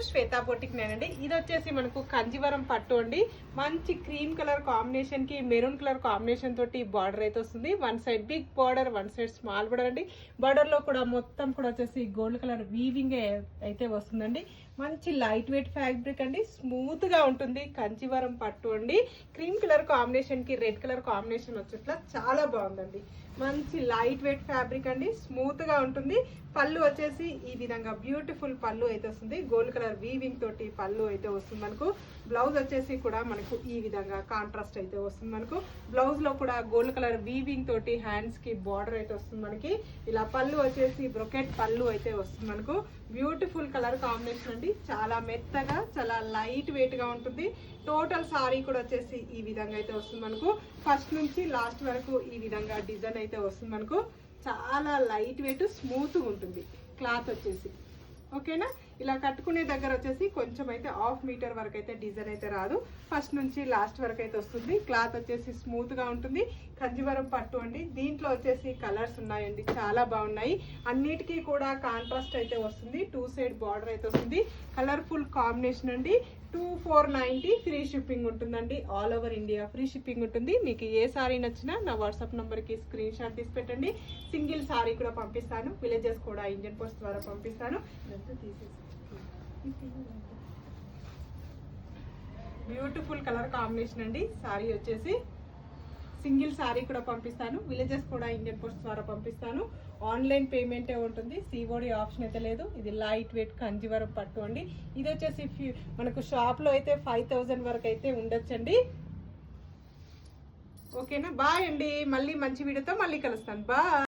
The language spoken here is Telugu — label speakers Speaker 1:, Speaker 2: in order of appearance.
Speaker 1: శ్వేతా బొటిక్ నేనండి. ఇది వచ్చేసి మనకు కంజీవరం పట్టు అండి. మంచి క్రీమ్ కలర్ కాంబినేషన్ కి మెరూన్ కలర్ కాంబినేషన్ తోటి బార్డర్ అయితే వస్తుంది. One side big border, one side small border అండి. బార్డర్ లో కూడా మొత్తం కూడా వచ్చేసి గోల్డ్ కలర్ వీవింగ్ అయితే వస్తుందండి. మంచి లైట్ వెయిట్ ఫ్యాబ్రిక్ అండి, స్మూత్ గా ఉంటుంది. కంజీవరం పట్టు అండి. క్రీమ్ కలర్ కాంబినేషన్ కి రెడ్ కలర్ కాంబినేషన్ వచ్చేట్లా చాలా బాగుందండి. మంచి లైట్ వెయిట్ ఫ్యాబ్రిక్ అండి, స్మూత్ గా ఉంటుంది. పళ్ళు వచ్చేసి ఈ విధంగా బ్యూటిఫుల్ పళ్ళు అయితే వస్తుంది. గోల్డ్ కలర్ వీవింగ్ తోటి పళ్ళు అయితే వస్తుంది మనకు. బ్లౌజ్ వచ్చేసి కూడా మనకు ఈ విధంగా కాంట్రాస్ట్ అయితే వస్తుంది మనకు. బ్లౌజ్ లో కూడా గోల్డ్ కలర్ వీవింగ్ తోటి హ్యాండ్స్ కి బార్డర్ అయితే వస్తుంది మనకి. ఇలా పళ్ళు వచ్చేసి బ్రొకెట్ పళ్ళు అయితే వస్తుంది మనకు. బ్యూటిఫుల్ కలర్ కాంబినేషన్ అండి, చాలా మెత్తగా చాలా లైట్ వెయిట్ గా ఉంటుంది. టోటల్ సారీ కూడా వచ్చేసి ఈ విధంగా అయితే వస్తుంది మనకు. ఫస్ట్ నుంచి లాస్ట్ వరకు ఈ విధంగా డిజైన్ అయితే వస్తుంది మనకు. చాలా లైట్ వెయిట్ స్మూత్గా ఉంటుంది క్లాత్ వచ్చేసి. ఓకేనా, ఇలా కట్టుకునే దగ్గర వచ్చేసి కొంచెం అయితే హాఫ్ మీటర్ వరకు అయితే డిజైన్ అయితే రాదు. ఫస్ట్ నుంచి లాస్ట్ వరకు అయితే వస్తుంది. క్లాత్ వచ్చేసి స్మూత్ గా ఉంటుంది. కంజీవరం పట్టు అండి. దీంట్లో వచ్చేసి కలర్స్ ఉన్నాయండి, చాలా బాగున్నాయి. అన్నిటికీ కూడా కాంట్రాస్ట్ అయితే వస్తుంది. 2 సైడ్ బార్డర్ అయితే వస్తుంది. కలర్ఫుల్ కాంబినేషన్ అండి. 2490 ఫ్రీ షిప్పింగ్ ఉంటుందండి. All over India free shipping ఉంటుంది. మీకు ఏ సారీ నచ్చినా నా వాట్సాప్ నంబర్కి స్క్రీన్ షాట్ తీసి పెట్టండి. సింగిల్ సారీ కూడా పంపిస్తాను. విలేజెస్ కూడా ఇండియన్ పోస్ట్ ద్వారా పంపిస్తాను. బ్యూటిఫుల్ కలర్ కాంబినేషన్ అండి. సారీ వచ్చేసి సింగిల్ సారీ కూడా పంపిస్తాను. విలేజెస్ కూడా ఇండియన్ పోస్ట్ ద్వారా పంపిస్తాను. ఆన్లైన్ పేమెంటే ఉంటుంది, సిఓడి ఆప్షన్ అయితే లేదు. ఇది లైట్ వెయిట్ కంజీవరం పట్టు అండి. ఇది వచ్చేసి మనకు షాప్లో అయితే 5000 వరకు అయితే ఉండొచ్చండి. ఓకేనా, బాయ్ అండి. మళ్ళీ మంచి వీడియోతో మళ్ళీ కలుస్తాను. బాయ్.